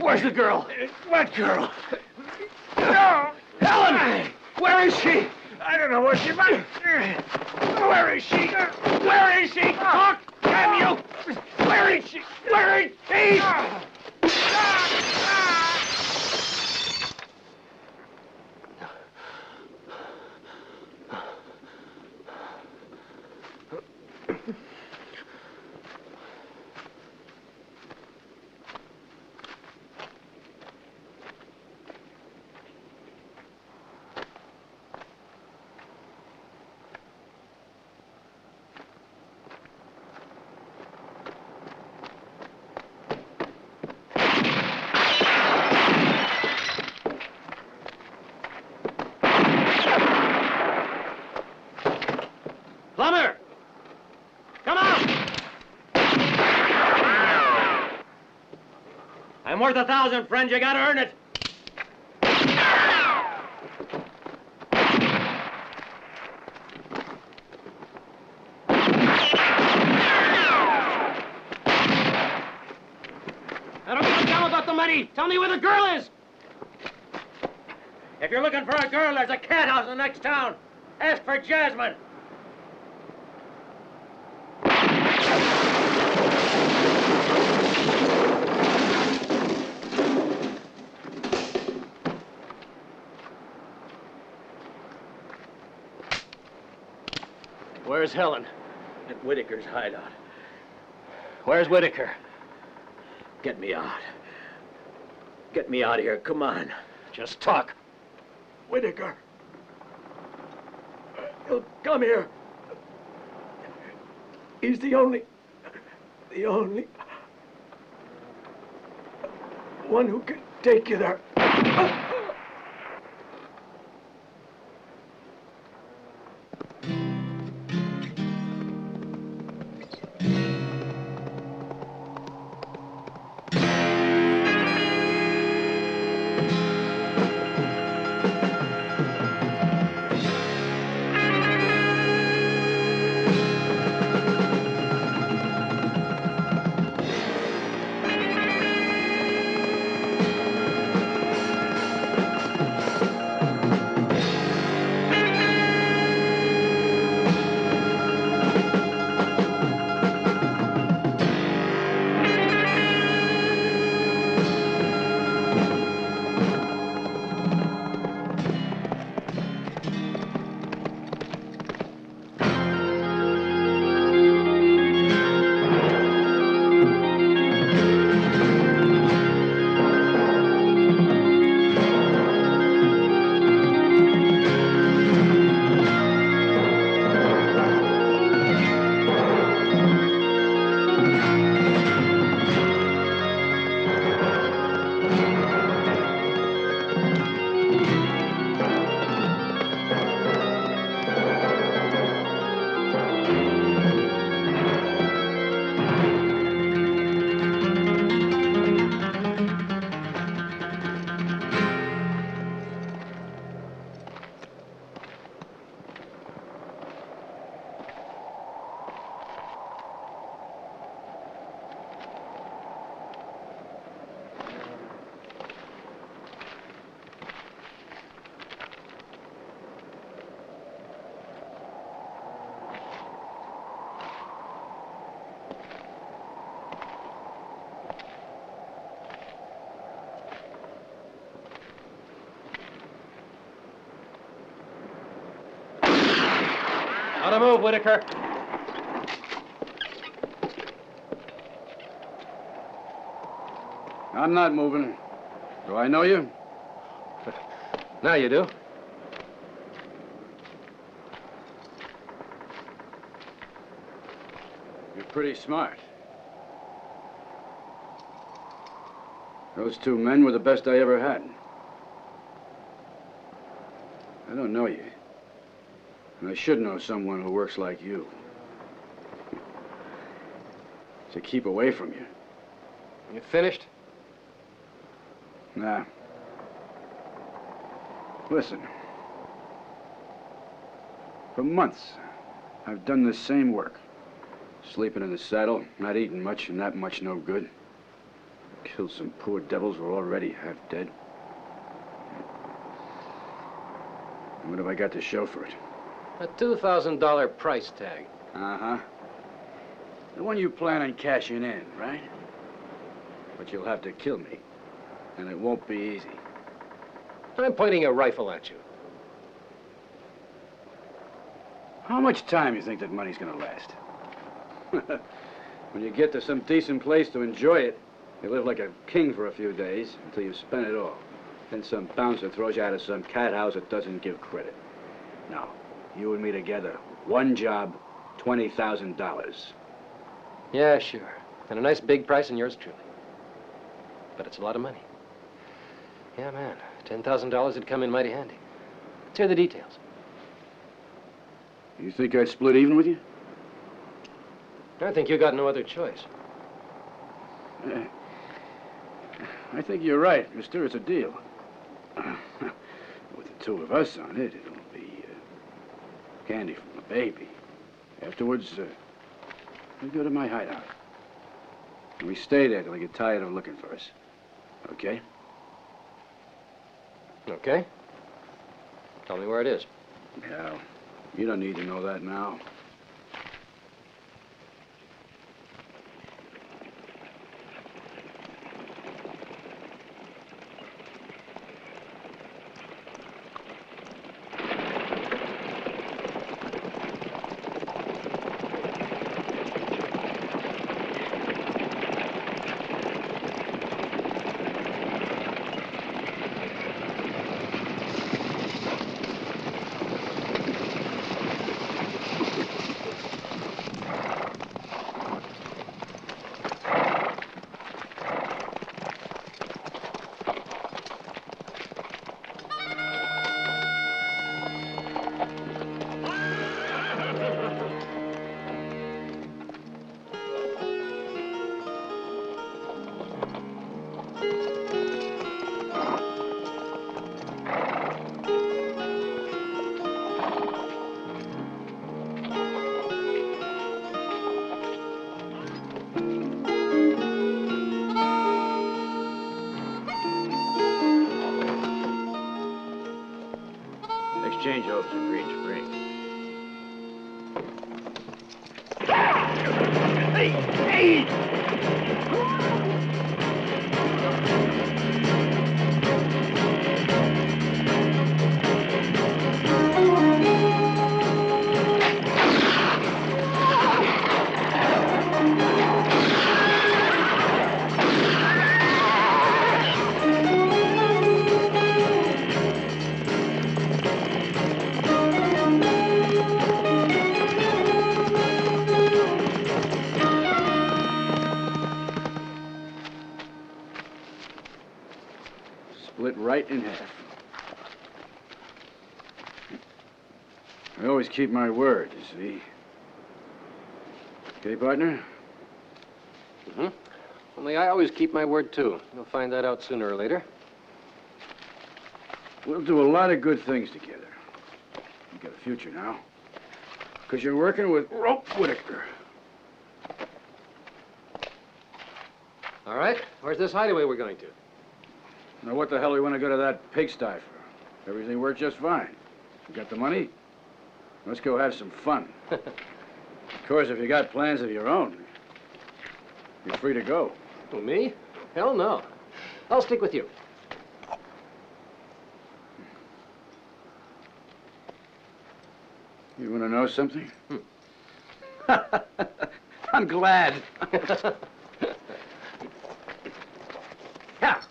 Where's the girl? What girl? No! Helen! Where is she? I don't know where she went. Where is she? Where is she? Talk! Damn you! Where is she? Where is she? Plumber! Come out! I'm worth 1,000, friend. You gotta earn it. I don't give a damn about the money. Tell me where the girl is. If you're looking for a girl, there's a cat house in the next town. Ask for Jasmine. Where's Helen? At Whitaker's hideout. Where's Whitaker? Get me out. Get me out of here. Come on. Just talk. Whitaker. He'll come here. He's the only one who can take you there. On a move, Whitaker. I'm not moving. Do I know you? Now you do. You're pretty smart. Those two men were the best I ever had. I don't know you. And I should know someone who works like you. To keep away from you. You finished? Nah. Listen. For months, I've done the same work. Sleeping in the saddle, not eating much, and that much no good. Killed some poor devils who were already half dead. And what have I got to show for it? A $2,000 price tag. Uh-huh. The one you plan on cashing in, right? But you'll have to kill me. And it won't be easy. I'm pointing a rifle at you. How much time you think that money's gonna last? When you get to some decent place to enjoy it, you live like a king for a few days until you've spent it all. Then some bouncer throws you out of some cat house that doesn't give credit. Now, you and me together, one job, $20,000. Yeah, sure. And a nice big price in yours truly. But it's a lot of money. Yeah, man. $10,000 would come in mighty handy. Let's hear the details. You think I'd split even with you? I think you got no other choice. I think you're right, mister. It's a deal. With the two of us on it, it'll be candy from a baby. Afterwards, we go to my hideout. And we stay there till they get tired of looking for us. Okay? Okay. Tell me where it is. Well, you don't need to know that now. Exchange hopes in Green Spring. Hey! Hey! Split right in half. I always keep my word, you see. Okay, partner? Mm-hmm. Only I always keep my word, too. You'll find that out sooner or later. We'll do a lot of good things together. You got a future now. Because you're working with Rope Whitaker. All right. Where's this hideaway we're going to? Now, what the hell do we want to go to that pigsty for? Everything worked just fine. You got the money? Let's go have some fun. Of course, if you got plans of your own, you're free to go. Who, me? Hell no. I'll stick with you. You want to know something? I'm glad. Yeah.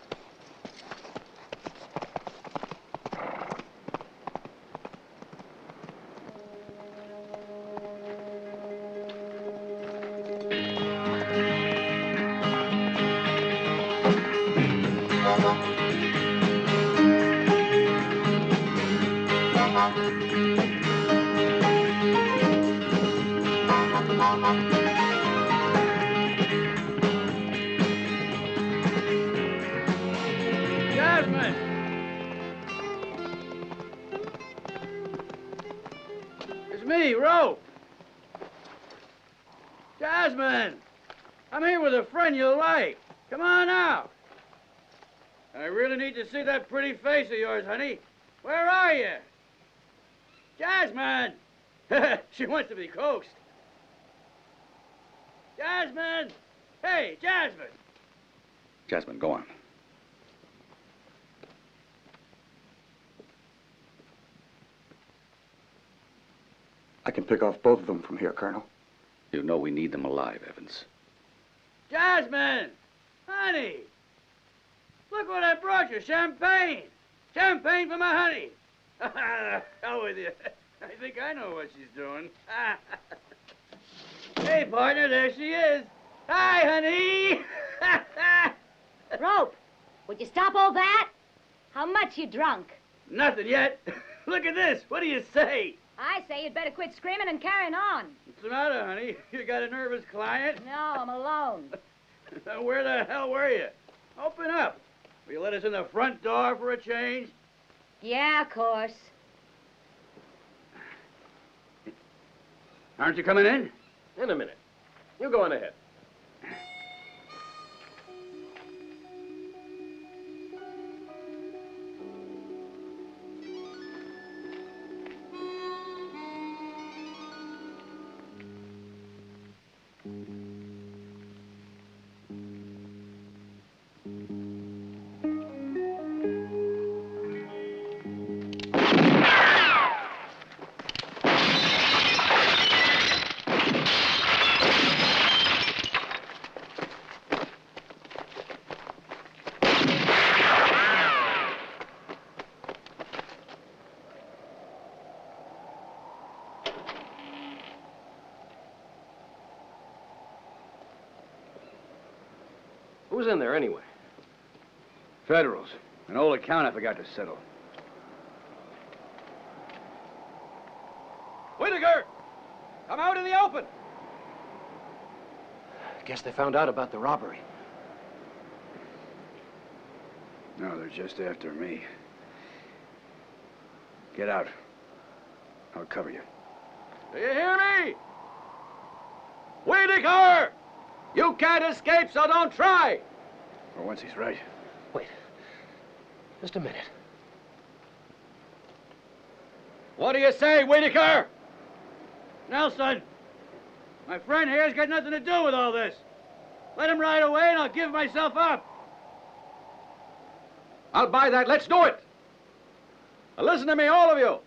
Jasmine! It's me, Rope. Jasmine! I'm here with a friend you'll like. Come on now. I really need to see that pretty face of yours, honey. Where are you? Jasmine! She wants to be coaxed. Jasmine! Hey, Jasmine! Jasmine, go on. I can pick off both of them from here, Colonel. You know we need them alive, Evans. Jasmine! Honey! Look what I brought you, champagne! Champagne for my honey! Hell with you. I think I know what she's doing. Hey, partner, there she is. Hi, honey! Rope, would you stop all that? How much you drunk? Nothing yet. Look at this. What do you say? I say you'd better quit screaming and carrying on. What's the matter, honey? You got a nervous client? No, I'm alone. Where the hell were you? Open up. Will you let us in the front door for a change? Yeah, of course. Aren't you coming in? In a minute. You go on ahead. Who's in there anyway? Federals. An old account I forgot to settle. Whitaker! Come out in the open! Guess they found out about the robbery. No, they're just after me. Get out. I'll cover you. Do you hear me? Whitaker! You can't escape, so don't try! For once he's right. Wait. Just a minute. What do you say, Whitaker? Nelson! My friend here's got nothing to do with all this. Let him ride away and I'll give myself up. I'll buy that. Let's do it. Now listen to me, all of you.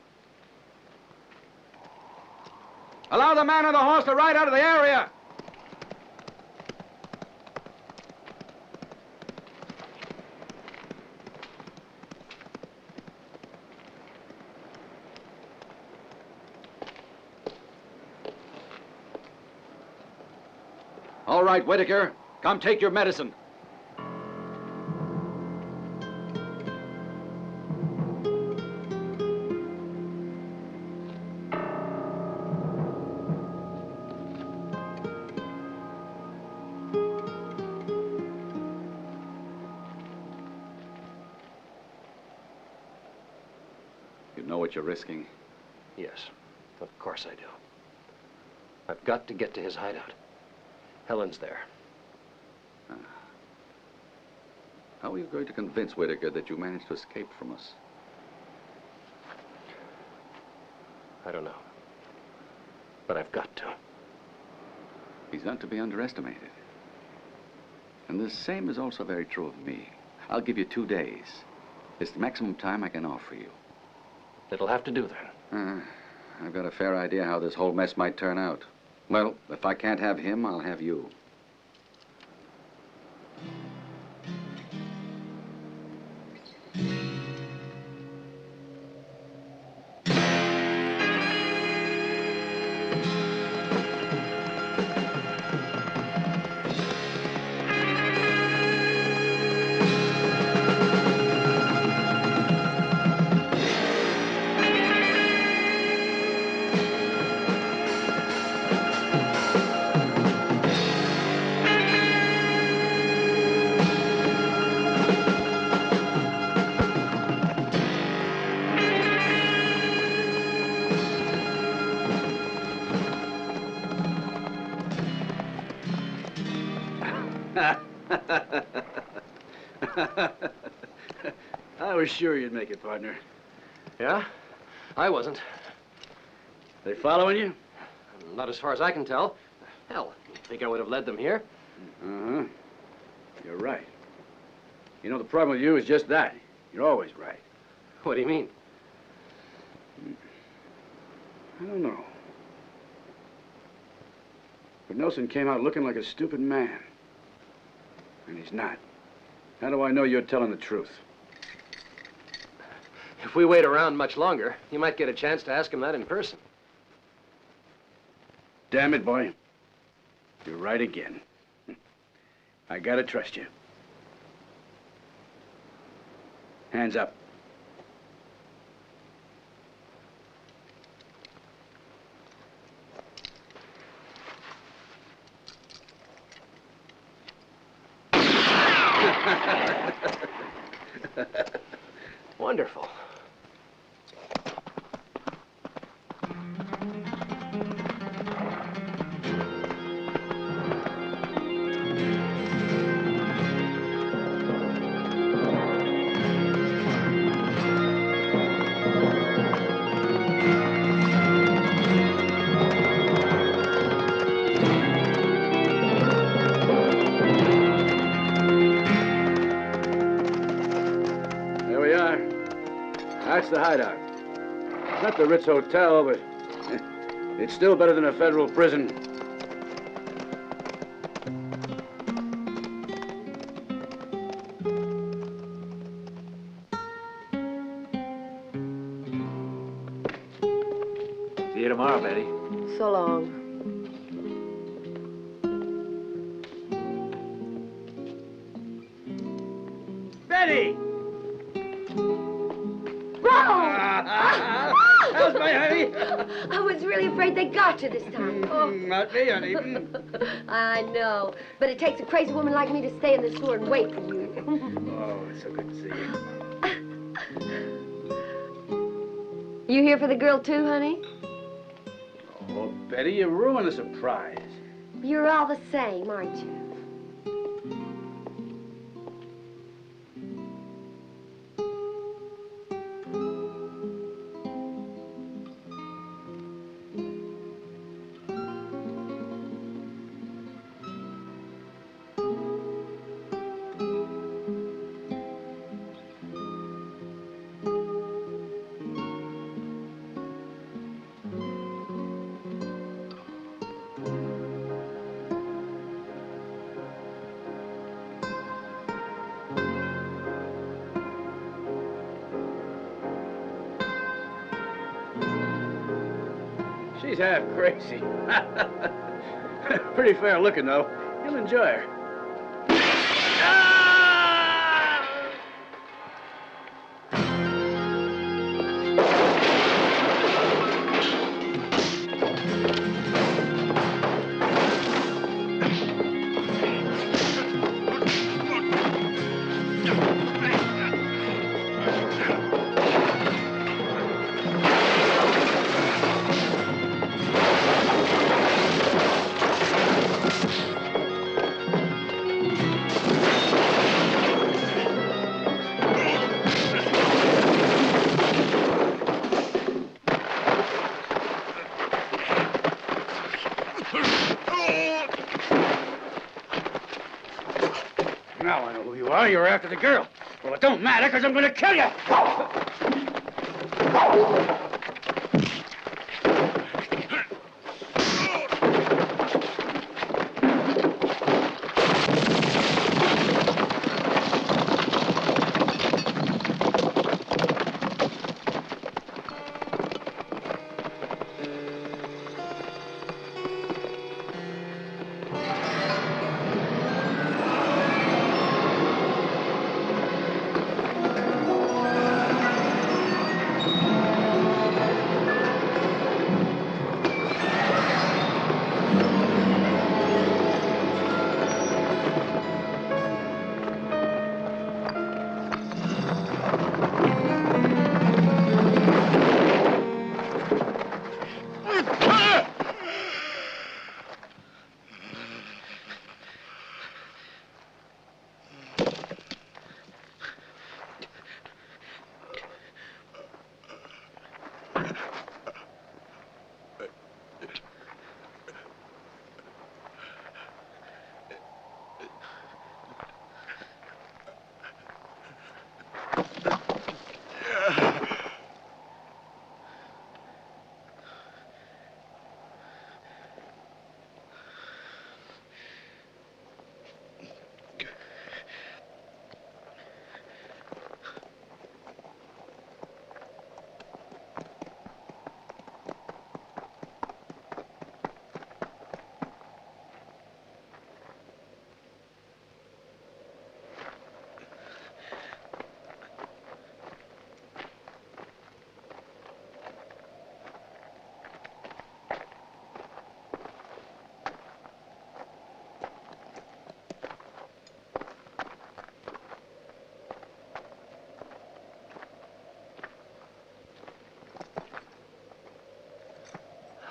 Allow the man on the horse to ride out of the area. All right, Whitaker. Come take your medicine. You know what you're risking? Yes, of course I do. I've got to get to his hideout. Helen's there. How are you going to convince Whitaker that you managed to escape from us? I don't know. But I've got to. He's not to be underestimated. And the same is also very true of me. I'll give you 2 days. It's the maximum time I can offer you. It'll have to do then. I've got a fair idea how this whole mess might turn out. Well, if I can't have him, I'll have you. I was sure you'd make it, partner. Yeah? I wasn't. They following you? Not as far as I can tell. Hell, you'd think I would have led them here. Uh-huh. You're right. You know, the problem with you is just that. You're always right. What do you mean? I don't know. But Nelson came out looking like a stupid man. And he's not. How do I know you're telling the truth? If we wait around much longer, you might get a chance to ask him that in person. Damn it, boy. You're right again. I gotta trust you. Hands up. Wonderful. That's the hideout. It's not the Ritz Hotel, but it's still better than a federal prison. See you tomorrow, Betty. So long. Betty! How's my honey? I was really afraid they got you this time. Oh. Not me, honey. I know, but it takes a crazy woman like me to stay in the sewer and wait for you. Oh, it's so good to see you. You here for the girl too, honey? Oh, Betty, you ruined the surprise. You're all the same, aren't you? She's half crazy. Pretty fair looking, though. You'll enjoy her. Now I know who you are. You're after the girl. Well, it don't matter, because I'm going to kill you.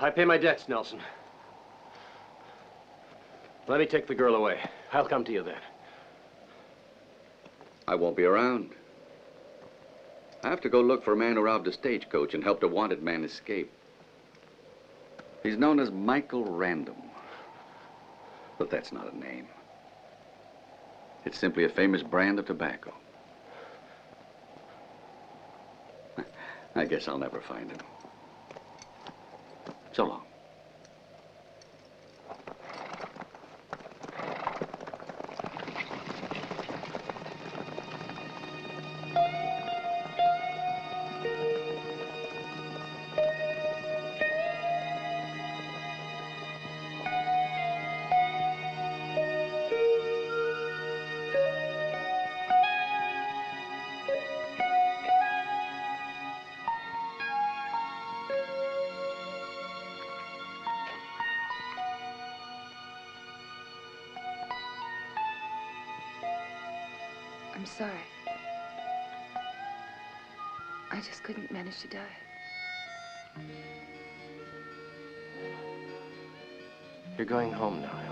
I pay my debts, Nelson. Let me take the girl away. I'll come to you then. I won't be around. I have to go look for a man who robbed a stagecoach and helped a wanted man escape. He's known as Michael Random. But that's not a name. It's simply a famous brand of tobacco. I guess I'll never find him. So long. I'm sorry. I just couldn't manage to die. You're going home now,